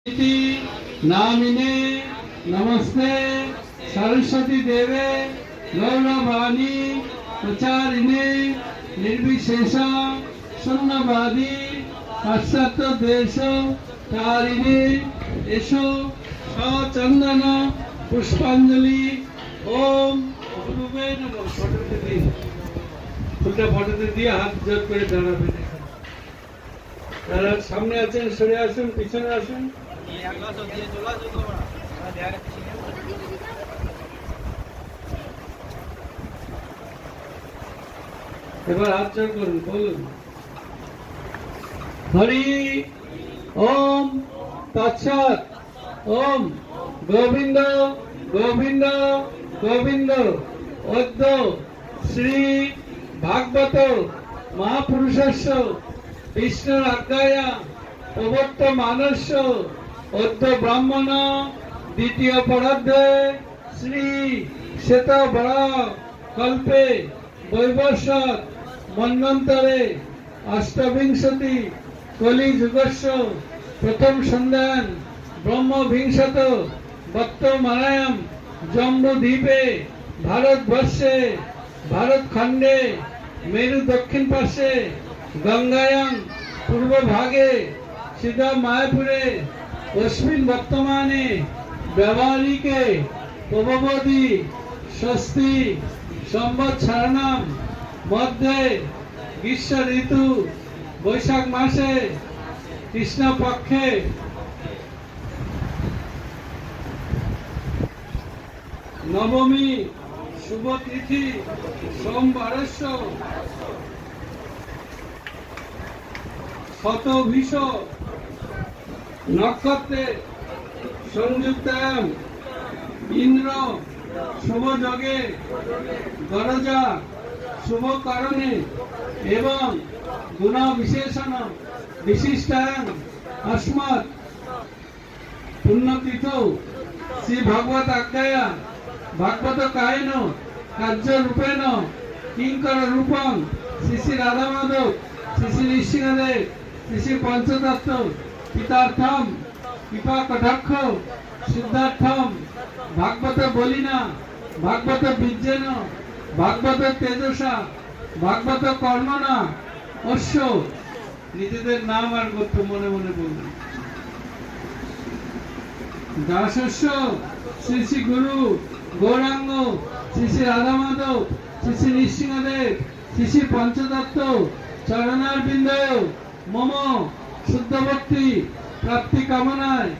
इति नामिने नमस्ते सरस्वती देवे गौरवाणी प्रचारिणे निर्विशेष शून्यवादी पाश्चात्य देश तारिणे एषो सचंदन पुष्पांजलि ओम गुरुवे नमः। ফটোতে দিয়ে হাত জোর করে দাঁড়াবেন। তারা সামনে আছেন সরে আসুন, পিছনে আসুন। এবার হাত জোর করুন, বলুন হরি ওম তৎসৎ ওম গোবিন্দ গোবিন্দ গোবিন্দ অদ্য শ্রী ভাগবত মহাপুরুষস্য বিষ্ণুর আজ্ঞায়া প্রবর্তমানস্য অদ্য ব্রাহ্মণ দ্বিতীয় পরার্ধে শ্রী শ্বেত বরা কল্পে বৈবস্বত মন্বন্তরে অষ্টবিংশতি কলিযুগস্য প্রথম সন্ধ্যান ব্রহ্মবিংশত বর্তমানায়াম জম্বুদ্বীপে ভারতবর্ষে ভারতখণ্ডে মেরু দক্ষিণ পাশে গঙ্গায়াং পূর্ব ভাগে সিধা মায়াপুরে অস্মিন বর্তমানে ব্যবহারিকে প্রভবতী ষষ্ঠী সম্বৎসরাণাম মধ্যে গ্রীষ্ম ঋতু বৈশাখ মাসে কৃষ্ণ পক্ষে নবমী শুভ তিথি সোমবারস্য শতভিষ নক্ষত্রে সংযুক্তায়াম ইন্দ্র শুভ যোগে গরজা শুভ কারণে এবং গুণ বিশেষণ বিশিষ্টায়াম अस्मत् पुण्यतीर्थ श्री भगवत आज्ञाया भागवत कायन कार्य रूपेण किंकर रूपं श्री श्री राधा माधव श्री श्री नृसिंहदेव श्री श्री पंचतत्व पितार्थम कृपा कटाक्ष सिद्धार्थम भागवत बोलिना भागवत बीजेन भागवत तेजसा भागवत कर्मणा अश्व নিজেদের নাম আর গোত্র মনে মনে বলবেন। দাসস্য শ্রী শ্রী গুরু গৌরাঙ্গ শ্রী শ্রী রাধা মাধব শ্রী শ্রী নৃসিংহদেব শ্রী শ্রী পঞ্চতত্ত্ব চরণার বিন্দয় মম শুদ্ধ ভক্তি প্রাপ্তি কামনায়